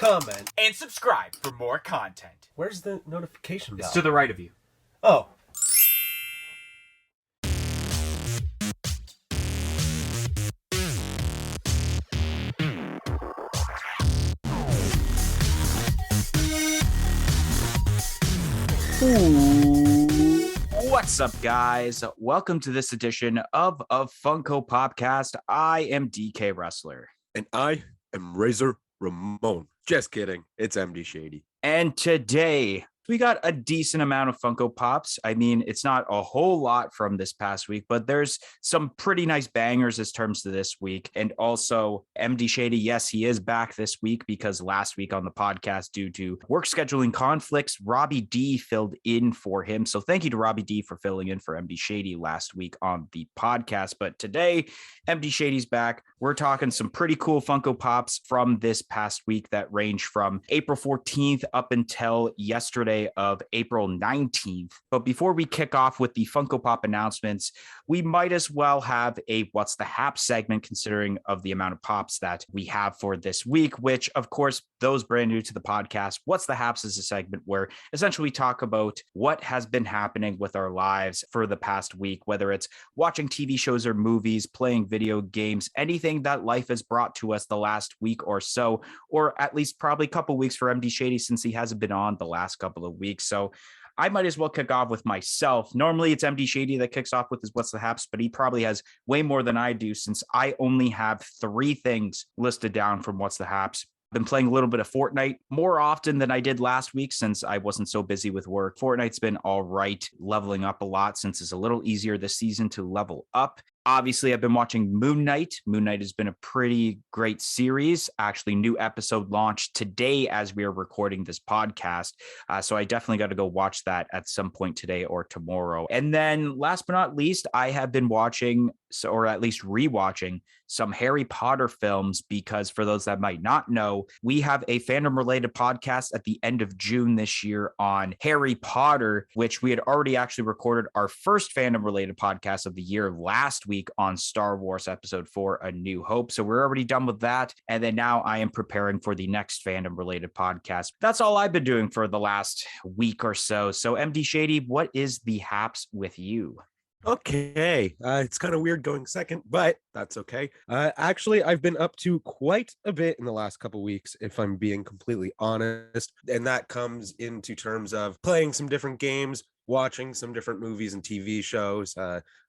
comment, and subscribe for more content. Where's the notification bell? It's to the right of you. Oh. What's up, guys? Welcome to this edition of Funko Podcast. I am DK Wrestler. And I am Razor Ramon. Just kidding. It's MD Shady. And today, we got a decent amount of Funko Pops. I mean, it's not a whole lot from this past week, but there's some pretty nice bangers as terms to this week. And also, MD Shady, yes, he is back this week because last week on the podcast, due to work scheduling conflicts, Robbie D filled in for him. So thank you to Robbie D for filling in for MD Shady last week on the podcast. But today, MD Shady's back. We're talking some pretty cool Funko Pops from this past week that range from April 14th up until yesterday of April 19th. But before we kick off with the Funko Pop announcements, we might as well have a What's the Haps segment, considering of the amount of pops that we have for this week, which, of course, those brand new to the podcast, What's the Haps is a segment where essentially we talk about what has been happening with our lives for the past week, whether it's watching TV shows or movies, playing video games, anything that life has brought to us the last week or so, or at least probably a couple weeks for MD Shady since he hasn't been on the last couple of weeks. So I might as well kick off with myself. Normally it's MD Shady that kicks off with his What's the Haps, but he probably has way more than I do since I only have 3 things listed down from What's the Haps. Been playing a little bit of Fortnite more often than I did last week since I wasn't so busy with work. Fortnite's been all right, leveling up a lot since it's a little easier this season to level up. Obviously, I've been watching Moon Knight. Moon Knight has been a pretty great series. Actually, new episode launched today as we are recording this podcast. So I definitely got to go watch that at some point today or tomorrow. And then last but not least, I have been watching, or at least rewatching, some Harry Potter films, because for those that might not know, we have a fandom related podcast at the end of June this year on Harry Potter, which we had already actually recorded our first fandom related podcast of the year last week on Star Wars Episode 4, A New Hope. So we're already done with that. And then now I am preparing for the next fandom related podcast. That's all I've been doing for the last week or so. So MD Shady, what is the haps with you? Okay, it's kind of weird going second, but that's okay. Actually, I've been up to quite a bit in the last couple weeks, if I'm being completely honest, and that comes into terms of playing some different games, watching some different movies and TV shows,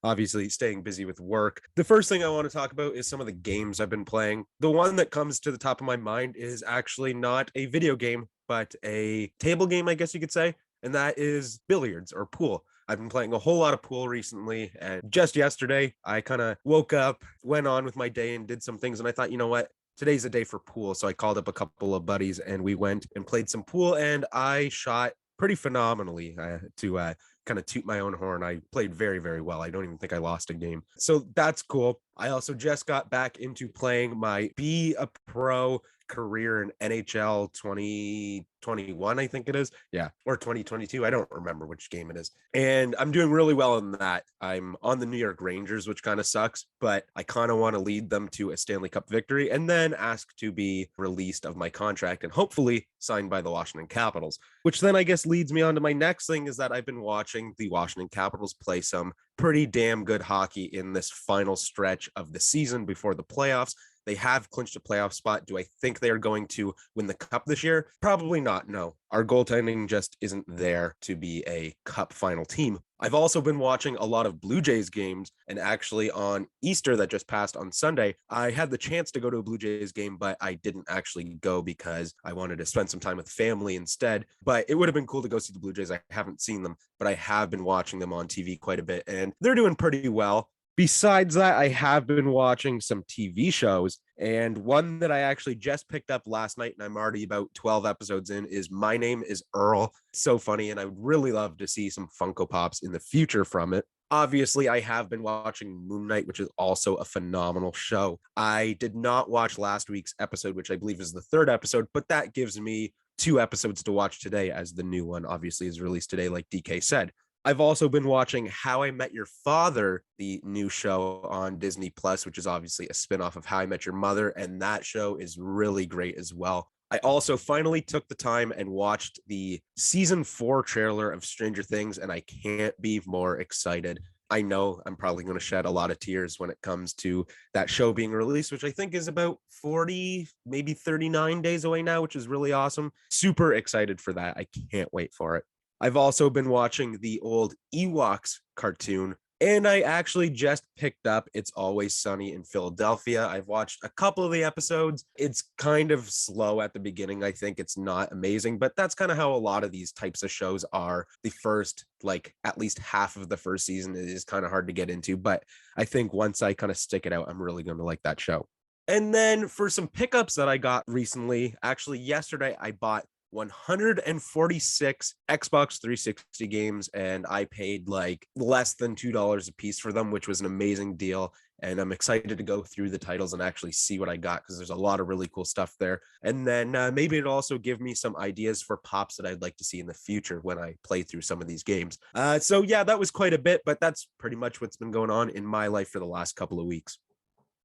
obviously staying busy with work. The first thing I want to talk about is some of the games I've been playing. The one that comes to the top of my mind is actually not a video game, but a table game, I guess you could say, and that is billiards or pool. I've been playing a whole lot of pool recently, and just yesterday, I kind of woke up, went on with my day and did some things, and I thought, you know what? Today's a day for pool, so I called up a couple of buddies, and we went and played some pool, and I shot pretty phenomenally to kind of toot my own horn. I played very, very well. I don't even think I lost a game. So that's cool. I also just got back into playing my Be a Pro career in NHL 2021, I think it is. Yeah, or 2022. I don't remember which game it is. And I'm doing really well in that. I'm on the New York Rangers, which kind of sucks, but I kind of want to lead them to a Stanley Cup victory and then ask to be released of my contract and hopefully signed by the Washington Capitals, which then I guess leads me on to my next thing is that I've been watching the Washington Capitals play some pretty damn good hockey in this final stretch of the season before the playoffs. They have clinched a playoff spot. Do I think they are going to win the cup this year? Probably not. No, our goaltending just isn't there to be a cup final team. I've also been watching a lot of Blue Jays games, and actually on Easter that just passed on Sunday, I had the chance to go to a Blue Jays game, but I didn't actually go because I wanted to spend some time with family instead. But it would have been cool to go see the Blue Jays. I haven't seen them, but I have been watching them on TV quite a bit, and they're doing pretty well. Besides that, I have been watching some TV shows, and one that I actually just picked up last night, and I'm already about 12 episodes in, is My Name is Earl. It's so funny, and I would really love to see some Funko Pops in the future from it. Obviously, I have been watching Moon Knight, which is also a phenomenal show. I did not watch last week's episode, which I believe is the 3rd episode, but that gives me 2 episodes to watch today, as the new one obviously is released today, like DK said. I've also been watching How I Met Your Father, the new show on Disney Plus, which is obviously a spinoff of How I Met Your Mother, and that show is really great as well. I also finally took the time and watched the season 4 trailer of Stranger Things, and I can't be more excited. I know I'm probably going to shed a lot of tears when it comes to that show being released, which I think is about 40, maybe 39 days away now, which is really awesome. Super excited for that. I can't wait for it. I've also been watching the old Ewoks cartoon, and I actually just picked up It's Always Sunny in Philadelphia. I've watched a couple of the episodes. It's kind of slow at the beginning. I think it's not amazing, but that's kind of how a lot of these types of shows are. The first, like at least half of the first season is kind of hard to get into, but I think once I kind of stick it out, I'm really going to like that show. And then for some pickups that I got recently, actually yesterday, I bought 146 Xbox 360 games, and I paid like less than $2 a piece for them, which was an amazing deal. And I'm excited to go through the titles and actually see what I got, because there's a lot of really cool stuff there. And then maybe it'll also give me some ideas for pops that I'd like to see in the future when I play through some of these games. So yeah, that was quite a bit, but that's pretty much what's been going on in my life for the last couple of weeks.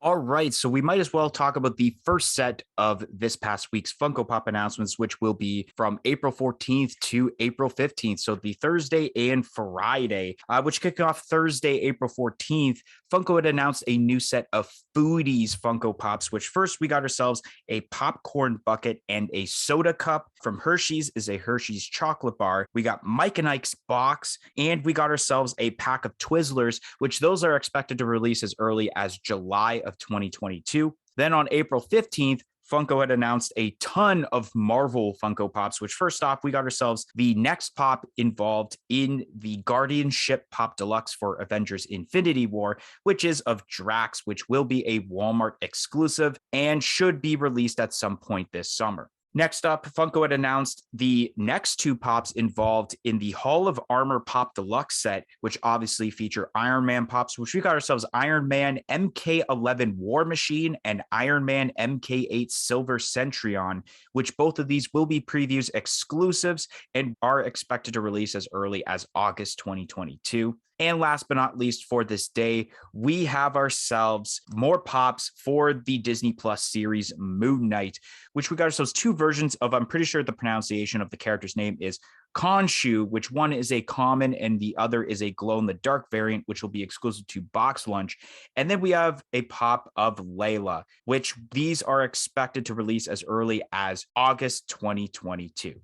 All right, so we might as well talk about the first set of this past week's Funko Pop announcements, which will be from April 14th to April 15th. So the Thursday and Friday, which kick off Thursday, April 14th. Funko had announced a new set of Foodies Funko Pops, which first we got ourselves a popcorn bucket and a soda cup. From Hersheys is a Hersheys chocolate bar. We got Mike and Ike's box, and we got ourselves a pack of Twizzlers, which those are expected to release as early as July of 2022. Then on April 15th, Funko had announced a ton of Marvel Funko Pops, which first off, we got ourselves the next pop involved in the Guardianship Pop Deluxe for Avengers Infinity War, which is of Drax, which will be a Walmart exclusive and should be released at some point this summer. Next up, Funko had announced the next two pops involved in the Hall of Armor Pop Deluxe set, which obviously feature Iron Man pops, which we got ourselves Iron Man MK11 War Machine and Iron Man MK8 Silver Centurion, which both of these will be previews exclusives and are expected to release as early as August 2022. And last but not least for this day, we have ourselves more pops for the Disney Plus series Moon Knight, which we got ourselves two versions of. I'm pretty sure the pronunciation of the character's name is Khonshu, which one is a common and the other is a glow-in-the-dark variant, which will be exclusive to Box Lunch. And then we have a pop of Layla, which these are expected to release as early as August 2022.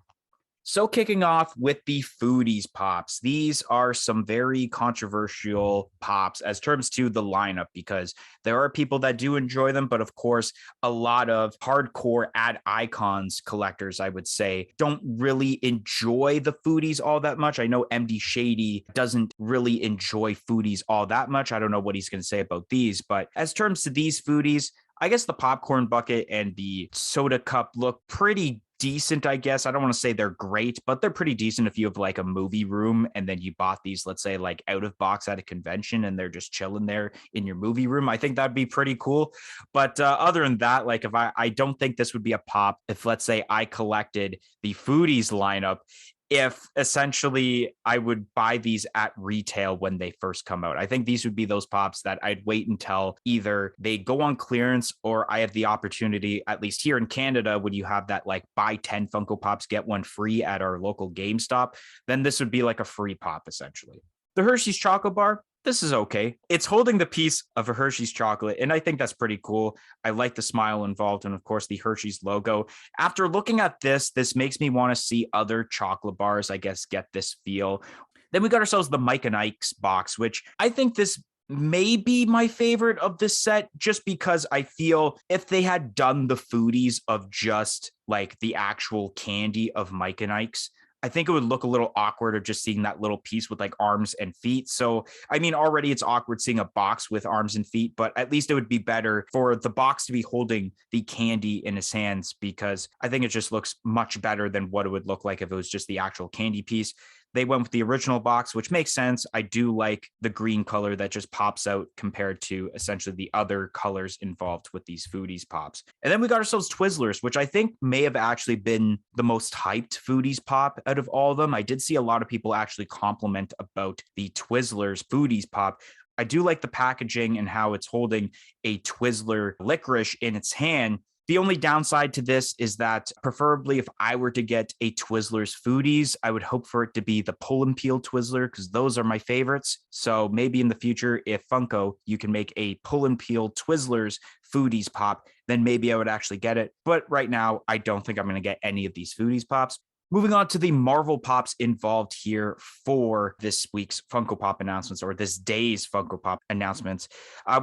So kicking off with the Foodies Pops, these are some very controversial pops as terms to the lineup, because there are people that do enjoy them, but of course, a lot of hardcore ad icons collectors, I would say, don't really enjoy the Foodies all that much. I know MD Shady doesn't really enjoy Foodies all that much. I don't know what he's going to say about these, but as terms to these Foodies, I guess the popcorn bucket and the soda cup look pretty decent, I guess. I don't want to say they're great, but they're pretty decent if you have like a movie room and then you bought these, let's say, like out of box at a convention and they're just chilling there in your movie room. I think that'd be pretty cool. But other than that, like if I don't think this would be a pop if, let's say, I collected the Foodies lineup, if essentially I would buy these at retail when they first come out. I think these would be those pops that I'd wait until either they go on clearance or I have the opportunity, at least here in Canada, when you have that like buy 10 Funko Pops, get one free at our local GameStop, then this would be like a free pop essentially. The Hershey's chocolate bar, this is okay. It's holding the piece of a Hershey's chocolate, and I think that's pretty cool. I like the smile involved and, of course, the Hershey's logo. After looking at this makes me want to see other chocolate bars, I guess, get this feel. Then we got ourselves the Mike and Ike's box, which I think this may be my favorite of this set, just because I feel if they had done the Foodies of just like the actual candy of Mike and Ike's, I think it would look a little awkward of just seeing that little piece with like arms and feet. So, I mean, already it's awkward seeing a box with arms and feet, but at least it would be better for the box to be holding the candy in his hands, because I think it just looks much better than what it would look like if it was just the actual candy piece. They went with the original box, which makes sense. I do like the green color that just pops out compared to essentially the other colors involved with these Foodies pops. And then we got ourselves Twizzlers, which I think may have actually been the most hyped Foodies pop out of all of them. I did see a lot of people actually compliment about the Twizzlers Foodies pop. I do like the packaging and how it's holding a Twizzler licorice in its hand. The only downside to this is that preferably if I were to get a Twizzlers Foodies, I would hope for it to be the pull and peel Twizzler because those are my favorites. So maybe in the future, if Funko, you can make a pull and peel Twizzlers Foodies pop, then maybe I would actually get it. But right now, I don't think I'm going to get any of these Foodies pops. Moving on to the Marvel Pops involved here for this week's Funko Pop announcements, or this day's Funko Pop announcements.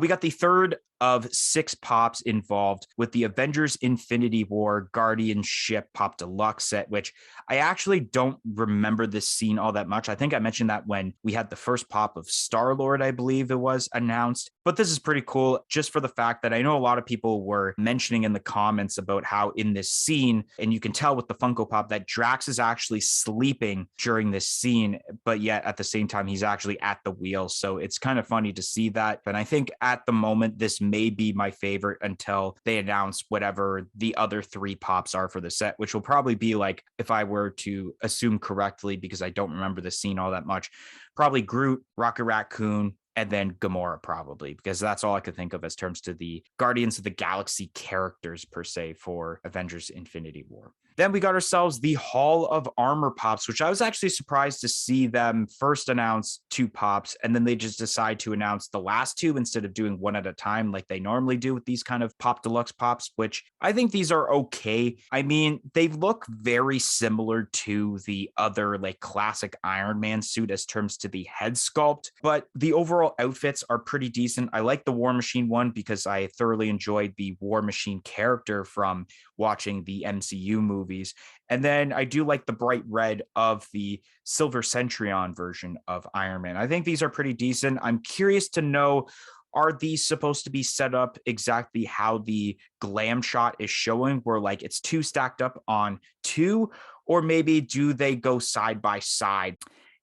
We got the third of 6 pops involved with the Avengers Infinity War Guardianship Pop Deluxe set, which I actually don't remember this scene all that much. I think I mentioned that when we had the first pop of Star-Lord, I believe it was announced. But this is pretty cool just for the fact that I know a lot of people were mentioning in the comments about how in this scene, and you can tell with the Funko Pop that Drax is actually sleeping during this scene, but yet at the same time, he's actually at the wheel. So it's kind of funny to see that. And I think at the moment, this may be my favorite until they announce whatever the other 3 pops are for the set, which will probably be like, if I were to assume correctly, because I don't remember the scene all that much, probably Groot, Rocket Raccoon, and then Gamora probably, because that's all I could think of as terms to the Guardians of the Galaxy characters per se for Avengers Infinity War. Then we got ourselves the Hall of Armor pops, which I was actually surprised to see them first announce 2 pops, and then they just decide to announce the last 2 instead of doing one at a time like they normally do with these kind of Pop Deluxe pops, which I think these are okay. I mean, they look very similar to the other like classic Iron Man suit as terms to the head sculpt, but the overall outfits are pretty decent. I like the War Machine one because I thoroughly enjoyed the War Machine character from watching the MCU movies. And then I do like the bright red of the Silver Centurion version of Iron Man. I think these are pretty decent. I'm curious to know, are these supposed to be set up exactly how the glam shot is showing, where like it's 2 stacked up on 2, or maybe do they go side by side?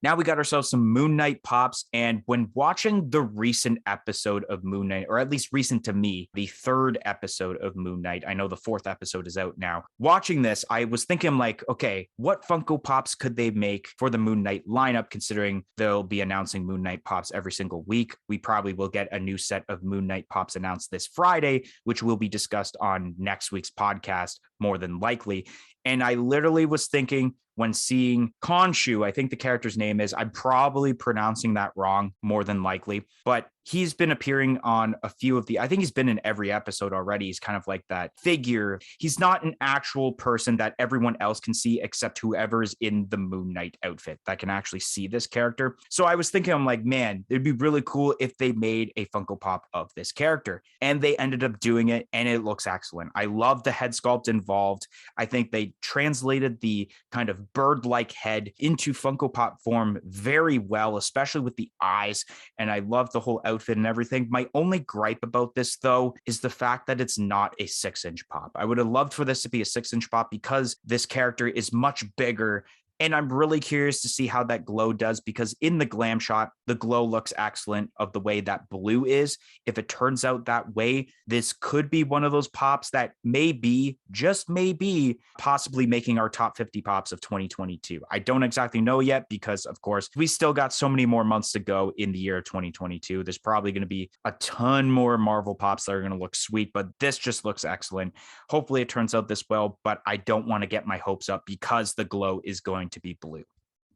Now we got ourselves some Moon Knight pops. And when watching the recent episode of Moon Knight, or at least recent to me, the 3rd episode of Moon Knight, I know the 4th episode is out now. Watching this, I was thinking like, okay, what Funko Pops could they make for the Moon Knight lineup, considering they'll be announcing Moon Knight Pops every single week. We probably will get a new set of Moon Knight Pops announced this Friday, which will be discussed on next week's podcast, more than likely. And I literally was thinking, when seeing Khonshu, I think the character's name is, I'm probably pronouncing that wrong, more than likely, but he's been appearing on a few of I think he's been in every episode already. He's kind of like that figure. He's not an actual person that everyone else can see except whoever is in the Moon Knight outfit that can actually see this character. So I was thinking, I'm like, man, it'd be really cool if they made a Funko Pop of this character. And they ended up doing it, and it looks excellent. I love the head sculpt involved. I think they translated the kind of bird-like head into Funko Pop form very well, especially with the eyes. And I love the whole outfit and everything. My only gripe about this, though, is the fact that it's not a 6-inch pop. I would have loved for this to be a 6-inch pop because this character is much bigger. And I'm really curious to see how that glow does, because in the glam shot, the glow looks excellent of the way that blue is. If it turns out that way, this could be one of those pops that may be, just maybe, possibly making our top 50 pops of 2022. I don't exactly know yet because, of course, we still got so many more months to go in the year of 2022. There's probably going to be a ton more Marvel pops that are going to look sweet, but this just looks excellent. Hopefully it turns out this well, but I don't want to get my hopes up because the glow is going to be blue.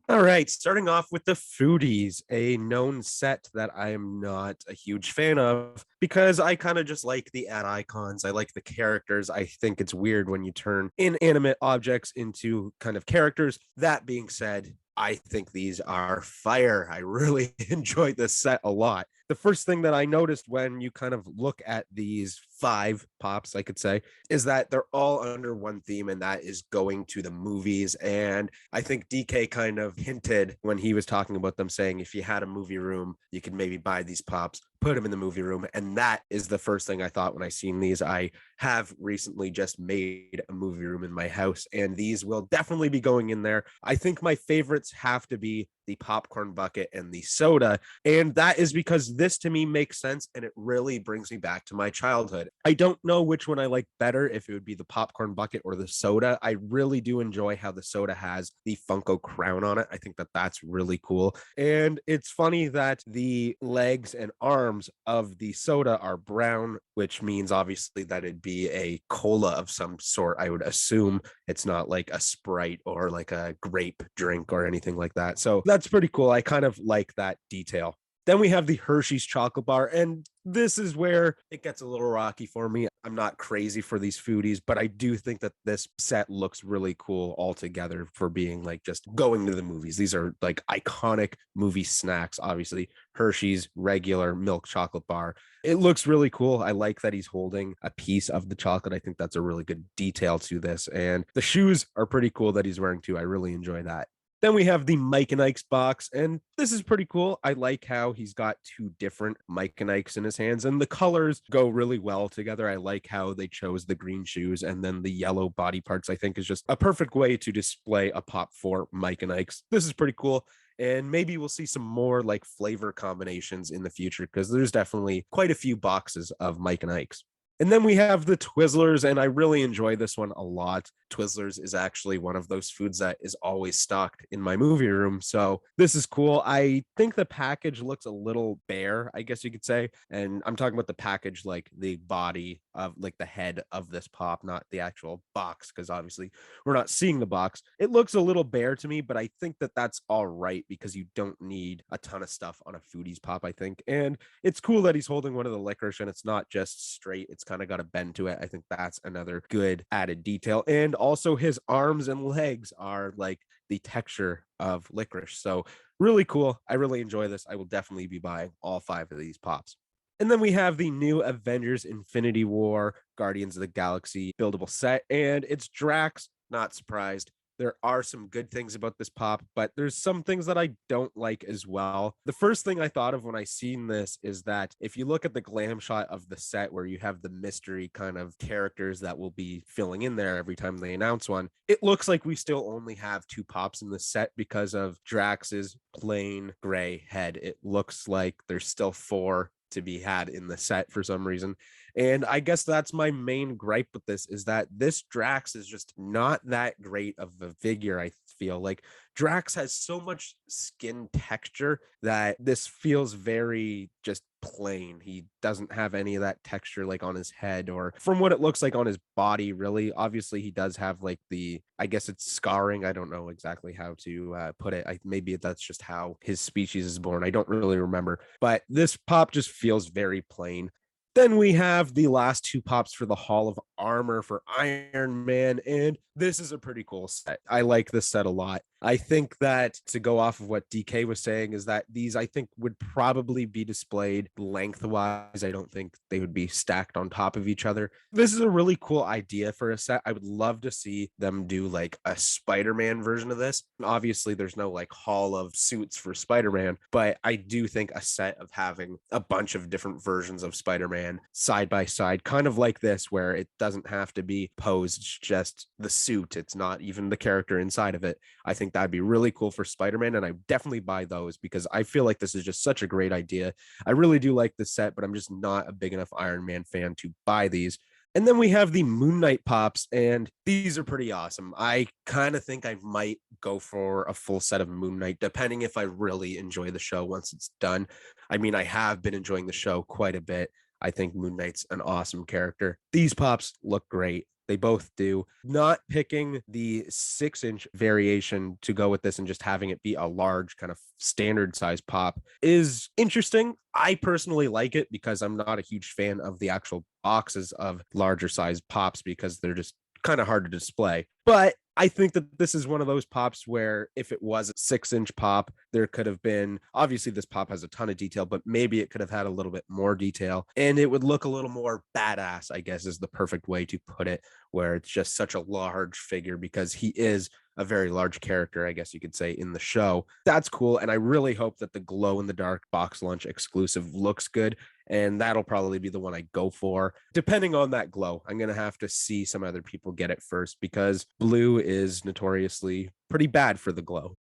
All right, starting off with the Foodies, a known set that I am not a huge fan of because I kind of just like the ad icons. I like the characters. I think it's weird when you turn inanimate objects into kind of characters. That being said, I think these are fire. I really enjoyed this set a lot. The first thing that I noticed when you kind of look at these 5 pops, I could say, is that they're all under one theme, and that is going to the movies. And I think DK kind of hinted when he was talking about them, saying if you had a movie room, you could maybe buy these pops, put them in the movie room. And that is the first thing I thought when I seen these. I have recently just made a movie room in my house, and these will definitely be going in there. I think my favorites have to be the popcorn bucket and the soda. And that is because this to me makes sense, and it really brings me back to my childhood. I don't know which one I like better, if it would be the popcorn bucket or the soda. I really do enjoy how the soda has the Funko crown on it. I think that that's really cool. And it's funny that the legs and arms of the soda are brown which means obviously that it'd be a cola of some sort. I would assume it's not like a Sprite or like a grape drink or anything like that. So that's pretty cool. I kind of like that detail. Then we have the Hershey's chocolate bar, and this is where it gets a little rocky for me. I'm not crazy for these foodies, but I do think that this set looks really cool altogether for being like just going to the movies. These are like iconic movie snacks, obviously. Hershey's regular milk chocolate bar. It looks really cool. I like that he's holding a piece of the chocolate. I think that's a really good detail to this. And the shoes are pretty cool that he's wearing too. I really enjoy that. Then we have the Mike and Ike's box, and this is pretty cool. I like how he's got two different Mike and Ike's in his hands, and the colors go really well together. I like how they chose the green shoes and then the yellow body parts. I think is just a perfect way to display a pop for Mike and Ike's. This is pretty cool. And maybe we'll see some more like flavor combinations in the future because there's definitely quite a few boxes of Mike and Ike's. And then we have the Twizzlers, and I really enjoy this one a lot. Twizzlers is actually one of those foods that is always stocked in my movie room. So this is cool. I think the package looks a little bare, I guess you could say. And I'm talking about the package, like the body of like the head of this pop, not the actual box, because obviously we're not seeing the box. It looks a little bare to me, but I think that that's all right because you don't need a ton of stuff on a foodie's pop, I think. And it's cool that he's holding one of the licorice and it's not just straight. It's kind of got a bend to it. I think that's another good added detail. And also his arms and legs are like the texture of licorice. So really cool. I really enjoy this. I will definitely be buying all 5 of these pops. And then we have the new Avengers Infinity War Guardians of the Galaxy buildable set, and it's Drax. Not surprised. There are some good things about this pop, but there's some things that I don't like as well. The first thing I thought of when I seen this is that if you look at the glam shot of the set where you have the mystery kind of characters that will be filling in there every time they announce one, it looks like we still only have 2 pops in the set because of Drax's plain gray head. It looks like there's still 4 to be had in the set for some reason. And I guess that's my main gripe with this is that this Drax is just not that great of a figure. I feel like Drax has so much skin texture that this feels very just plain. He doesn't have any of that texture like on his head or from what it looks like on his body, really. Obviously, he does have like I guess it's scarring. I don't know exactly how to put it. Maybe that's just how his species is born. I don't really remember. But this pop just feels very plain. Then we have the last 2 pops for the Hall of Armor for Iron Man, and this is a pretty cool set. I like this set a lot. I think that to go off of what DK was saying is that these I think would probably be displayed lengthwise. I don't think they would be stacked on top of each other. This is a really cool idea for a set. I would love to see them do like a Spider-Man version of this. Obviously, there's no like hall of suits for Spider-Man, but I do think a set of having a bunch of different versions of Spider-Man side by side, kind of like this, where it doesn't have to be posed just the suit. It's not even the character inside of it. I think that'd be really cool for Spider-Man, and I definitely buy those because I feel like this is just such a great idea. I really do like the set, but I'm just not a big enough Iron Man fan to buy these. And then we have the Moon Knight pops, and these are pretty awesome. I kind of think I might go for a full set of Moon Knight, depending if I really enjoy the show once it's done. I mean, I have been enjoying the show quite a bit. I think Moon Knight's an awesome character. These pops look great. They both do. Not picking the 6-inch variation to go with this and just having it be a large kind of standard size pop is interesting. I personally like it because I'm not a huge fan of the actual boxes of larger size pops because they're just kind of hard to display. But I think that this is one of those pops where if it was a 6-inch pop, there could have been obviously this pop has a ton of detail, but maybe it could have had a little bit more detail and it would look a little more badass, I guess is the perfect way to put it, where it's just such a large figure because he is a very large character, I guess you could say, in the show. That's cool. And I really hope that the glow in the dark box lunch exclusive looks good. And that'll probably be the one I go for. Depending on that glow, I'm going to have to see some other people get it first because blue is notoriously pretty bad for the glow.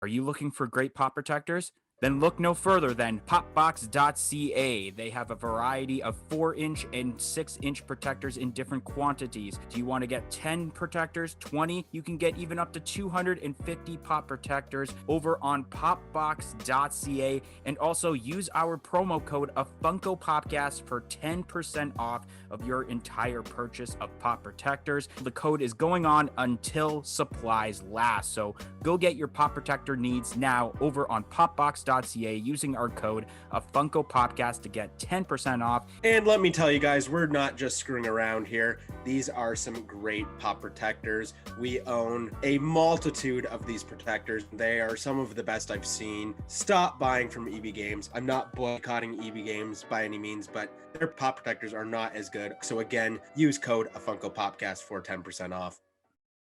Are you looking for great pop protectors? Then look no further than popbox.ca. They have a variety of 4-inch and 6-inch protectors in different quantities. Do you want to get 10 protectors, 20? You can get even up to 250 pop protectors over on popbox.ca. And also use our promo code of Funko Popcast for 10% off of your entire purchase of pop protectors. The code is going on until supplies last. So go get your pop protector needs now over on popbox.ca using our code of Funko Popcast to get 10% off. And let me tell you guys, we're not just screwing around here. These are some great pop protectors. We own a multitude of these protectors. They are some of the best I've seen. Stop buying from EB Games. I'm not boycotting EB Games by any means, but their pop protectors are not as good. So again, use code of Funko Popcast for 10% off.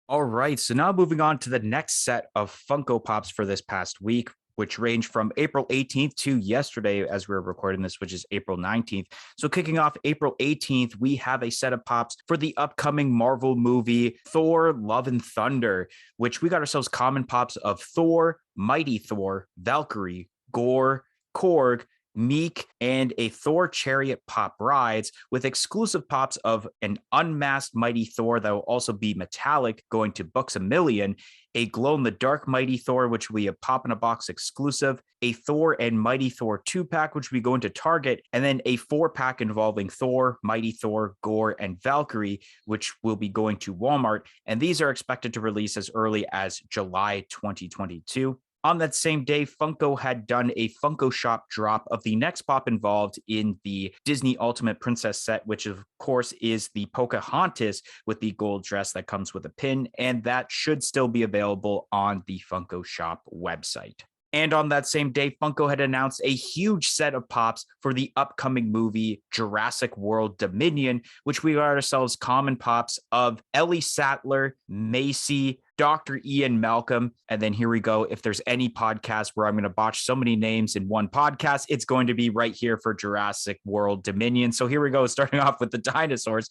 All right, so now moving on to the next set of Funko Pops for this past week, which ranged from April 18th to yesterday as we're recording this, which is April 19th. So kicking off April 18th, we have a set of pops for the upcoming Marvel movie, Thor, Love and Thunder, which we got ourselves common pops of Thor, Mighty Thor, Valkyrie, Gore, Korg, Meek, and a Thor chariot pop rides with exclusive pops of an unmasked Mighty Thor that will also be metallic going to Books A Million, a glow-in-the-dark Mighty Thor, which will be a pop-in-a-box exclusive, a Thor and Mighty Thor 2-pack, which will be going to Target, and then a 4-pack involving Thor, Mighty Thor, Gore, and Valkyrie, which will be going to Walmart, and these are expected to release as early as July 2022. On that same day, Funko had done a Funko Shop drop of the next pop involved in the Disney Ultimate Princess set, which of course is the Pocahontas with the gold dress that comes with a pin, and that should still be available on the Funko Shop website. And on that same day, Funko had announced a huge set of pops for the upcoming movie Jurassic World Dominion, which we got ourselves common pops of Ellie Sattler, Macy, Dr. Ian Malcolm. And then here we go. If there's any podcast where I'm going to botch so many names in one podcast, it's going to be right here for Jurassic World Dominion. So here we go, starting off with the dinosaurs.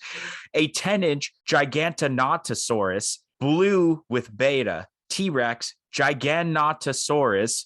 A 10-inch Gigantanotosaurus, blue with beta, T-Rex, Giganotosaurus,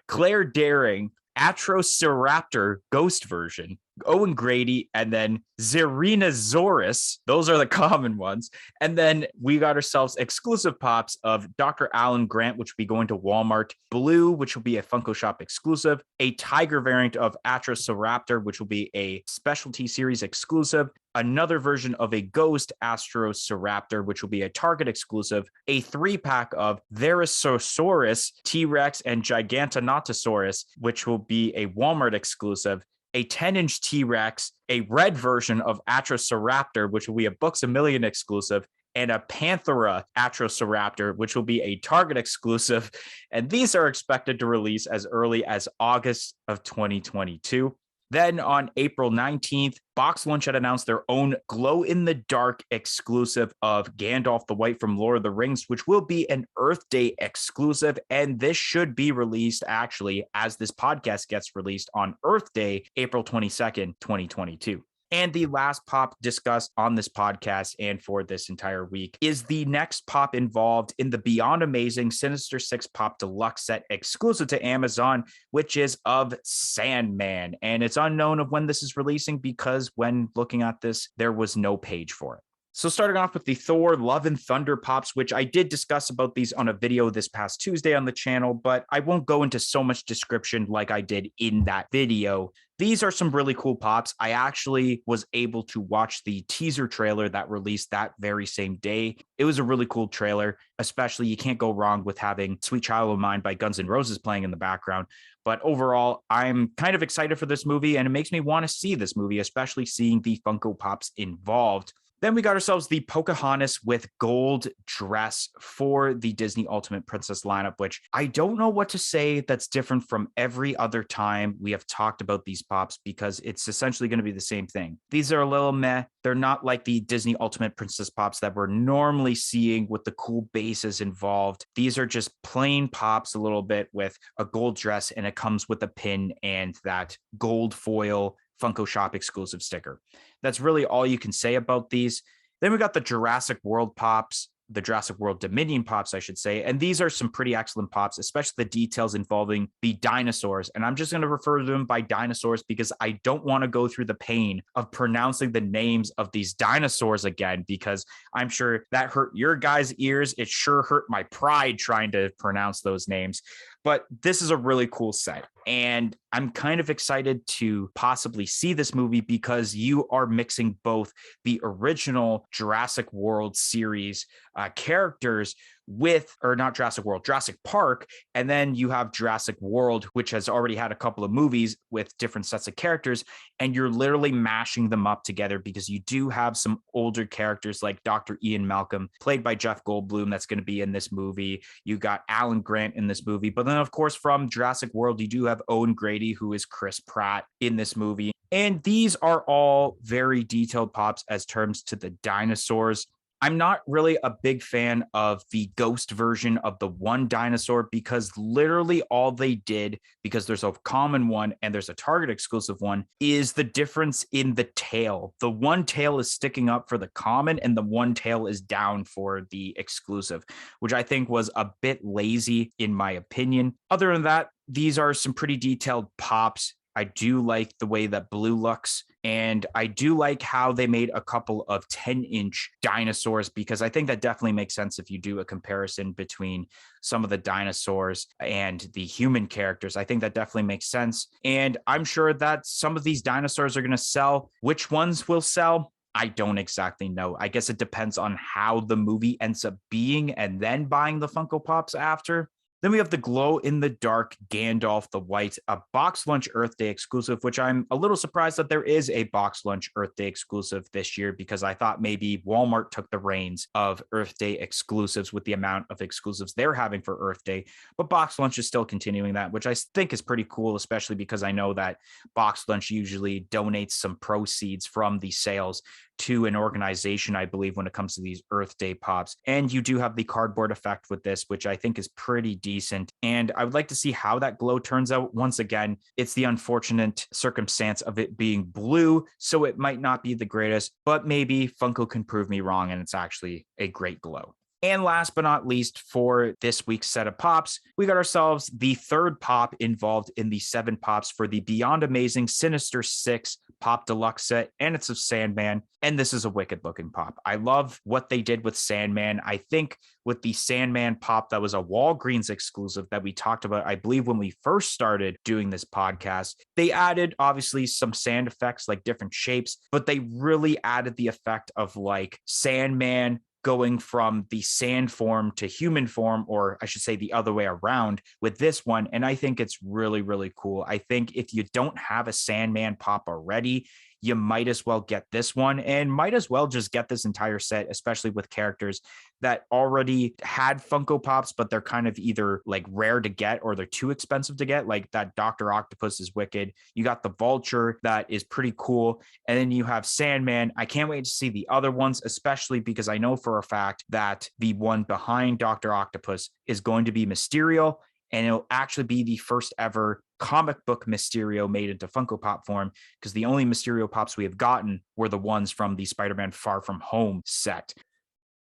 Claire Daring, Atrociraptor ghost version, Owen Grady, and then Xerinosaurus. Those are the common ones. And then we got ourselves exclusive pops of Dr. Alan Grant, which will be going to Walmart, Blue, which will be a Funko Shop exclusive, a Tiger variant of Atrociraptor, which will be a specialty series exclusive, another version of a Ghost Astrociraptor, which will be a Target exclusive, a 3-pack of Therosaurus, T-Rex, and Gigantanotosaurus, which will be a Walmart exclusive, a 10-inch T-Rex, a red version of Atrociraptor, which will be a Books A Million exclusive, and a Panthera Atrociraptor, which will be a Target exclusive. And these are expected to release as early as August of 2022. Then on April 19th, Box Lunch had announced their own glow-in-the-dark exclusive of Gandalf the White from Lord of the Rings, which will be an Earth Day exclusive. And this should be released, actually, as this podcast gets released on Earth Day, April 22nd, 2022. And the last pop discussed on this podcast and for this entire week is the next pop involved in the Beyond Amazing Sinister Six Pop Deluxe set exclusive to Amazon, which is of Sandman. And it's unknown of when this is releasing because when looking at this, there was no page for it. So starting off with the Thor Love and Thunder pops, which I did discuss about these on a video this past Tuesday on the channel, but I won't go into so much description like I did in that video. These are some really cool pops. I actually was able to watch the teaser trailer that released that very same day. It was a really cool trailer, especially you can't go wrong with having Sweet Child of Mine by Guns N' Roses playing in the background. But overall, I'm kind of excited for this movie and it makes me want to see this movie, especially seeing the Funko Pops involved. Then we got ourselves the Pocahontas with gold dress for the Disney Ultimate Princess lineup, which I don't know what to say that's different from every other time we have talked about these pops because it's essentially going to be the same thing. These are a little meh. They're not like the Disney Ultimate Princess pops that we're normally seeing with the cool bases involved. These are just plain pops a little bit with a gold dress, and it comes with a pin and that gold foil Funko Shop exclusive sticker. That's really all you can say about these. Then we got the Jurassic World pops. the Jurassic World Dominion pops, I should say. And these are some pretty excellent pops, especially the details involving the dinosaurs. And I'm just going to refer to them by dinosaurs because I don't want to go through the pain of pronouncing the names of these dinosaurs again, because I'm sure that hurt your guys' ears. It sure hurt my pride trying to pronounce those names. But this is a really cool set. And I'm kind of excited to possibly see this movie because you are mixing both the original Jurassic World series characters with, or not Jurassic World, Jurassic Park. And then you have Jurassic World, which has already had a couple of movies with different sets of characters. And you're literally mashing them up together because you do have some older characters like Dr. Ian Malcolm, played by Jeff Goldblum, that's going to be in this movie. You got Alan Grant in this movie. But then, of course, from Jurassic World, you do have Owen Grady, who is Chris Pratt in this movie. And these are all very detailed pops as terms to the dinosaurs. I'm not really a big fan of the ghost version of the one dinosaur because literally all they did, because there's a common one and there's a Target exclusive one, is the difference in the tail. The one tail is sticking up for the common and the one tail is down for the exclusive, which I think was a bit lazy in my opinion. Other than that, these are some pretty detailed pops. I do like the way that blue looks, and I do like how they made a couple of 10-inch dinosaurs, because I think that definitely makes sense if you do a comparison between some of the dinosaurs and the human characters. I think that definitely makes sense. And I'm sure that some of these dinosaurs are going to sell. Which ones will sell? I don't exactly know. I guess it depends on how the movie ends up being and then buying the Funko Pops after. Then we have the glow-in-the-dark Gandalf the White, a Box Lunch Earth Day exclusive, which I'm a little surprised that there is a Box Lunch Earth Day exclusive this year, because I thought maybe Walmart took the reins of Earth Day exclusives with the amount of exclusives they're having for Earth Day. But Box Lunch is still continuing that, which I think is pretty cool, especially because I know that Box Lunch usually donates some proceeds from the sales to an organization, I believe, when it comes to these Earth Day pops. And you do have the cardboard effect with this, which I think is pretty decent. And I would like to see how that glow turns out. Once again, it's the unfortunate circumstance of it being blue, so it might not be the greatest, but maybe Funko can prove me wrong and it's actually a great glow. And last but not least, for this week's set of pops, we got ourselves the third pop involved in the 7 pops for the Beyond Amazing Sinister 6 Pop Deluxe set, and it's of Sandman. And this is a wicked looking pop. I love what they did with Sandman. I think with the Sandman pop that was a Walgreens exclusive that we talked about, I believe when we first started doing this podcast, they added obviously some sand effects, like different shapes, but they really added the effect of like Sandman going from the sand form to human form, or I should say the other way around with this one. And I think it's really, really cool. I think if you don't have a Sandman pop already, you might as well get this one, and might as well just get this entire set, especially with characters that already had Funko Pops, but they're kind of either like rare to get or they're too expensive to get. Like that Dr. Octopus is wicked. You got the Vulture that is pretty cool. And then you have Sandman. I can't wait to see the other ones, especially because I know for a fact that the one behind Dr. Octopus is going to be Mysterio. And it'll actually be the first ever comic book Mysterio made into Funko Pop form, because the only Mysterio Pops we have gotten were the ones from the Spider-Man Far From Home set.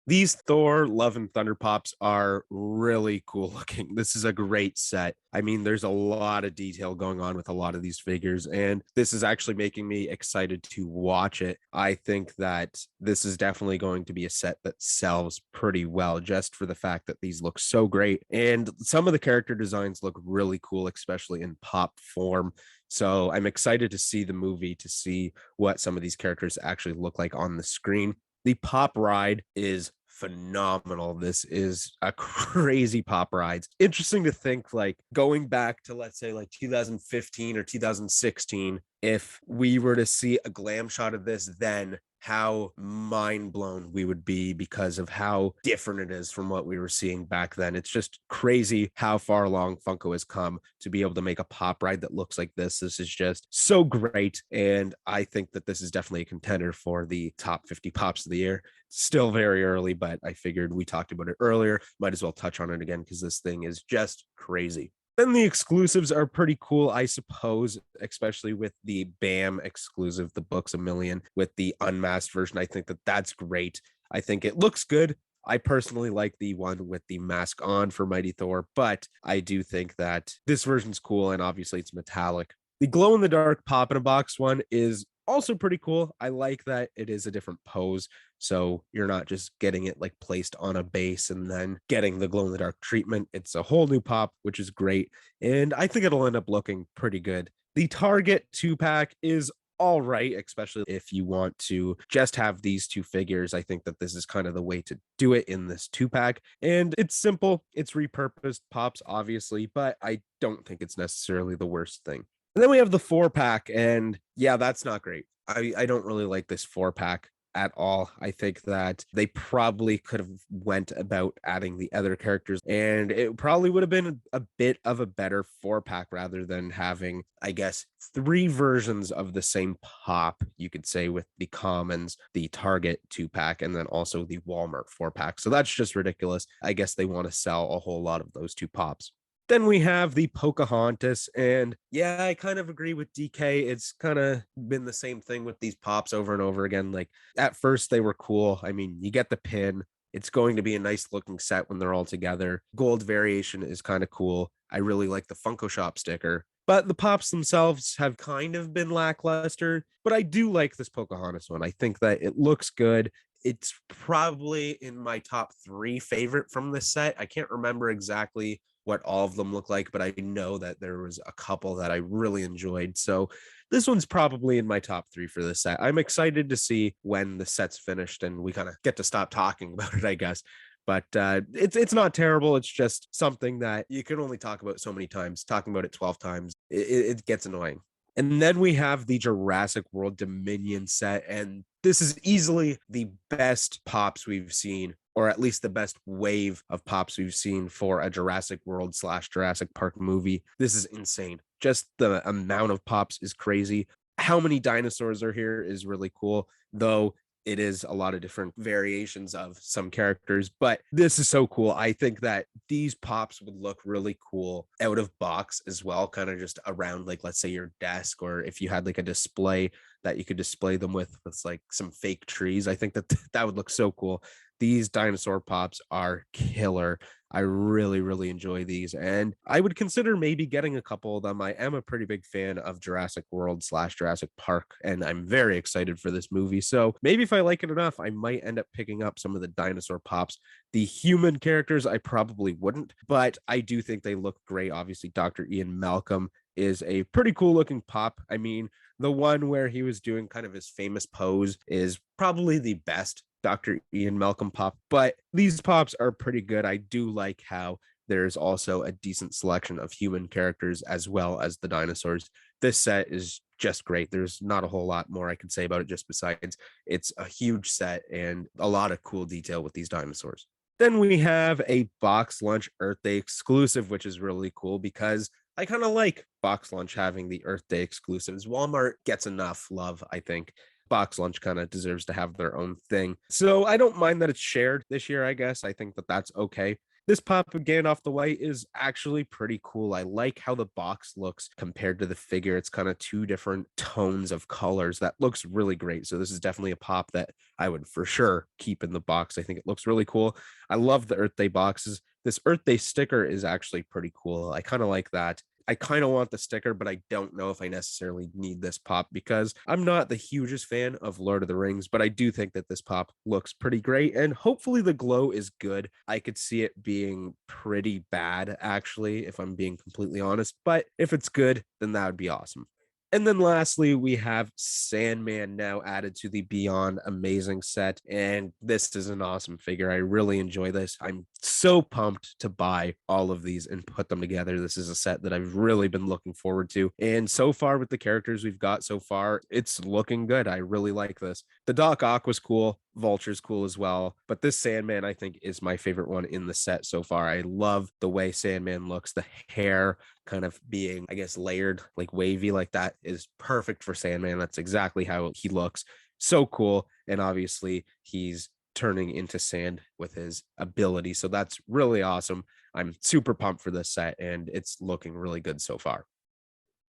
These Thor Love and Thunder pops are really cool looking. This is a great set. I mean, there's a lot of detail going on with a lot of these figures, and this is actually making me excited to watch it. I think that this is definitely going to be a set that sells pretty well, just for the fact that these look so great. And some of the character designs look really cool, especially in pop form. So I'm excited to see the movie to see what some of these characters actually look like on the screen. The pop ride is phenomenal. This is a crazy pop ride. It's interesting to think, like, going back to, let's say, like 2015 or 2016, if we were to see a glam shot of this then, how mind blown we would be because of how different it is from what we were seeing back then. It's just crazy how far along Funko has come to be able to make a pop ride that looks like this. This is just so great. And I think that this is definitely a contender for the top 50 pops of the year. Still very early, but I figured we talked about it earlier. Might as well touch on it again because this thing is just crazy. Then the exclusives are pretty cool, I suppose, especially with the BAM exclusive, the Books A Million with the unmasked version. I think that that's great. I think it looks good. I personally like the one with the mask on for Mighty Thor, but I do think that this version's cool, and obviously it's metallic. The glow in the dark pop in a box one is also pretty cool. I like that it is a different pose. So you're not just getting it like placed on a base and then getting the glow in the dark treatment. It's a whole new pop, which is great. And I think it'll end up looking pretty good. The Target 2 pack is all right, especially if you want to just have these two figures. I think that this is kind of the way to do it in this 2 pack. And it's simple, it's repurposed pops, obviously, but I don't think it's necessarily the worst thing. And then we have the 4 pack, and yeah, that's not great. I don't really like this 4 pack at all. I think that they probably could have went about adding the other characters, and it probably would have been a bit of a better 4 pack rather than having, I guess, 3 versions of the same pop, you could say, with the commons, the Target 2 pack, and then also the Walmart 4 pack. So that's just ridiculous. I guess they want to sell a whole lot of those two pops. Then we have the Pocahontas, and yeah, I kind of agree with DK. It's kind of been the same thing with these pops over and over again. Like at first, they were cool. I mean, you get the pin. It's going to be a nice looking set when they're all together. Gold variation is kind of cool. I really like the Funko Shop sticker, but the pops themselves have kind of been lackluster. But I do like this Pocahontas one. I think that it looks good. It's probably in my top 3 favorite from this set. I can't remember exactly what all of them look like, but I know that there was a couple that I really enjoyed. So this one's probably in my top 3 for this set. I'm excited to see when the set's finished and we kind of get to stop talking about it, I guess. But it's not terrible. It's just something that you can only talk about so many times. Talking about it 12 times, it gets annoying. And then we have the Jurassic World Dominion set. And this is easily the best pops we've seen, or at least the best wave of pops we've seen for a Jurassic World / Jurassic Park movie. This is insane. Just the amount of pops is crazy. How many dinosaurs are here is really cool, though it is a lot of different variations of some characters, but this is so cool. I think that these pops would look really cool out of box as well, kind of just around, like, let's say your desk, or if you had like a display that you could display them with like some fake trees. I think that that would look so cool. These dinosaur pops are killer. I really, really enjoy these, and I would consider maybe getting a couple of them. I am a pretty big fan of Jurassic World / Jurassic Park, and I'm very excited for this movie. So maybe if I like it enough, I might end up picking up some of the dinosaur pops. The human characters, I probably wouldn't, but I do think they look great. Obviously, Dr. Ian Malcolm is a pretty cool looking pop. I mean, the one where he was doing kind of his famous pose is probably the best Dr. Ian Malcolm pop, but these pops are pretty good. I do like how there's also a decent selection of human characters as well as the dinosaurs. This set is just great. There's not a whole lot more I can say about it, just besides it's a huge set and a lot of cool detail with these dinosaurs. Then we have a box lunch Earth Day exclusive, which is really cool because I kind of like box lunch having the Earth Day exclusives. Walmart gets enough love, I think. Box lunch kind of deserves to have their own thing. So I don't mind that it's shared this year, I guess. I think that that's okay. This pop again off the white is actually pretty cool. I like how the box looks compared to the figure. It's kind of 2 different tones of colors. That looks really great. So this is definitely a pop that I would for sure keep in the box. I think it looks really cool. I love the Earth Day boxes. This Earth Day sticker is actually pretty cool. I kind of like that. I kind of want the sticker, but I don't know if I necessarily need this pop because I'm not the hugest fan of Lord of the Rings, but I do think that this pop looks pretty great and hopefully the glow is good. I could see it being pretty bad, actually, if I'm being completely honest, but if it's good, then that would be awesome. And then lastly, we have Sandman now added to the Beyond Amazing set. And this is an awesome figure. I really enjoy this. I'm so pumped to buy all of these and put them together. This is a set that I've really been looking forward to. And so far, with the characters we've got so far, it's looking good. I really like this. The Doc Ock was cool. Vulture's cool as well. But this Sandman, I think, is my favorite one in the set so far. I love the way Sandman looks. The hair kind of being, I guess, layered, like wavy, like that is perfect for Sandman. That's exactly how he looks. So cool. And obviously, he's turning into sand with his ability. So that's really awesome. I'm super pumped for this set, and it's looking really good so far.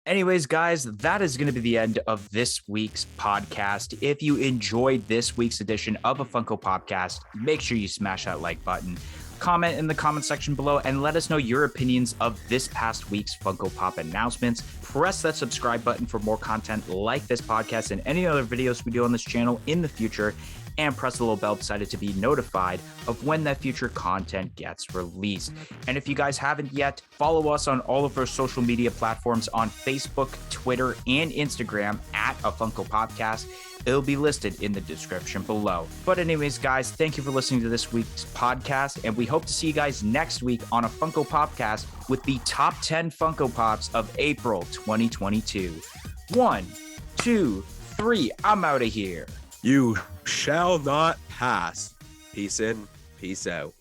Anyways, guys, that is going to be the end of this week's podcast. If you enjoyed this week's edition of a Funko Popcast, make sure you smash that like button. Comment in the comment section below and let us know your opinions of this past week's Funko Pop announcements. Press that subscribe button for more content like this podcast and any other videos we do on this channel in the future. And press the little bell beside it to be notified of when that future content gets released. And if you guys haven't yet, follow us on all of our social media platforms on Facebook, Twitter, and Instagram at a Funko Popcast. It'll be listed in the description below. But anyways, guys, thank you for listening to this week's podcast, and we hope to see you guys next week on a Funko Popcast with the top 10 Funko Pops of April 2022. 1, 2, 3, I'm out of here. You shall not pass. Peace in, peace out.